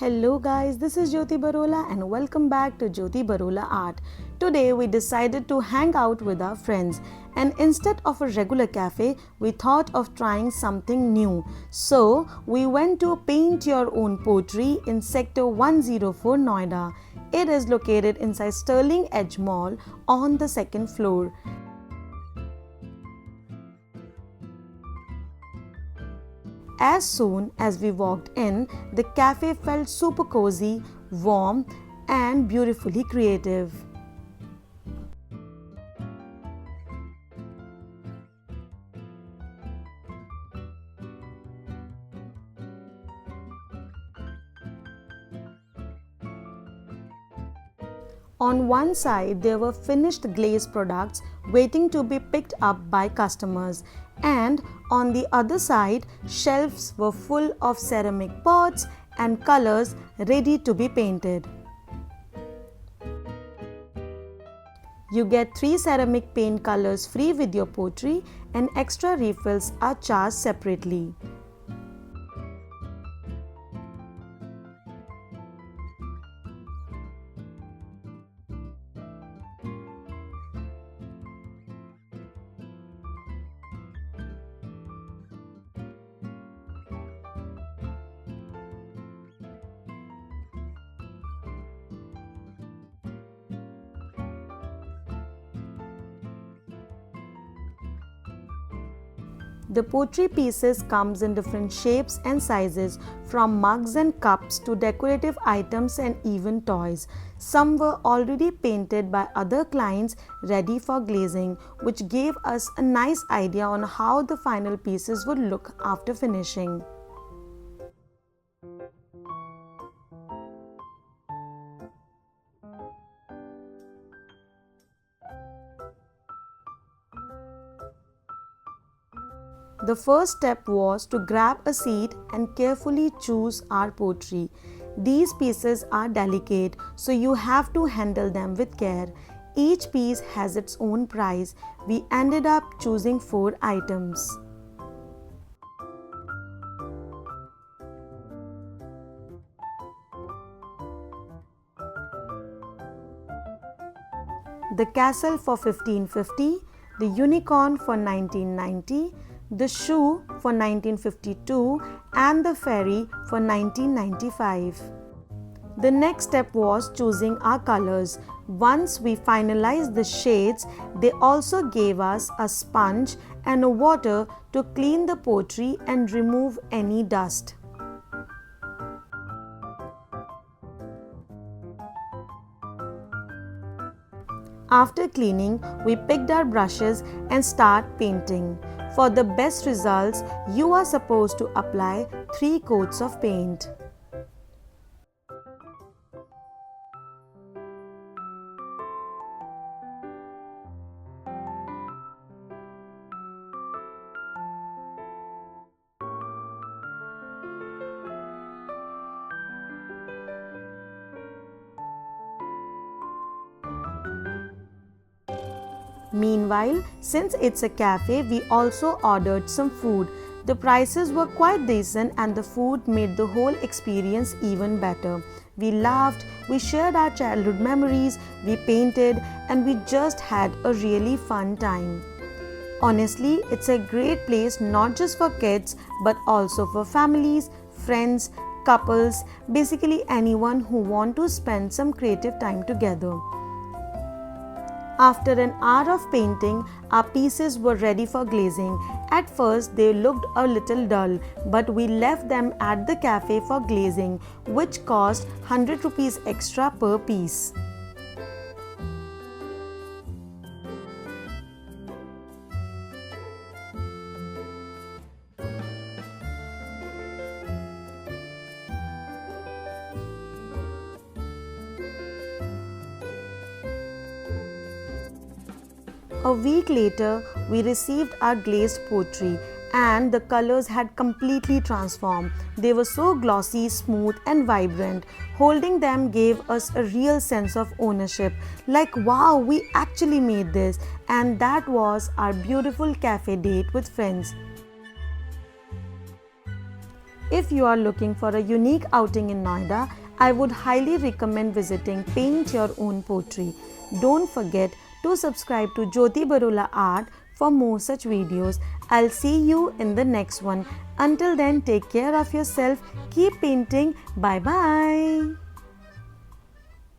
Hello guys, this is Jyoti Barola and welcome back to jyotiBarolaArt. Today we decided to hang out with our friends and instead of a regular cafe, we thought of trying something new. So we went to Paint Your Own Pottery in Sector 104 Noida. It is located inside Stirling Edge Mall on the second floor. As soon as we walked in, the cafe felt super cozy, warm, and beautifully creative. On one side, there were finished glaze products waiting to be picked up by customers, and on the other side, shelves were full of ceramic pots and colors ready to be painted. You get 3 ceramic paint colors free with your pottery, and extra refills are charged separately. The pottery pieces comes in different shapes and sizes, from mugs and cups to decorative items and even toys. Some were already painted by other clients ready for glazing, which gave us a nice idea on how the final pieces would look after finishing. The first step was to grab a seat and carefully choose our pottery. These pieces are delicate, so you have to handle them with care. Each piece has its own price. We ended up choosing 4 items. The castle for $15.50, the unicorn for $19.90, the shoe for $19.52 and the fairy for $19.95. The next step was choosing our colors. Once we finalized the shades, they also gave us a sponge and a water to clean the pottery and remove any dust. After cleaning, we picked our brushes and start painting. For the best results, you are supposed to apply 3 coats of paint. Meanwhile, since it's a cafe, we also ordered some food. The prices were quite decent and the food made the whole experience even better. We laughed, we shared our childhood memories, we painted, and we just had a really fun time. Honestly, it's a great place not just for kids but also for families, friends, couples, basically anyone who want to spend some creative time together. After an hour of painting, our pieces were ready for glazing. At first, they looked a little dull, but we left them at the cafe for glazing, which cost 100 rupees extra per piece. A week later, we received our glazed pottery and the colors had completely transformed. They were so glossy, smooth and vibrant. Holding them gave us a real sense of ownership. Like, wow, we actually made this. And that was our beautiful cafe date with friends. If you are looking for a unique outing in Noida, I would highly recommend visiting Paint Your Own Pottery. Don't forget to subscribe to jyotiBarolaArt for more such videos. I'll see you in the next one. Until then, take care of yourself. Keep painting. Bye bye.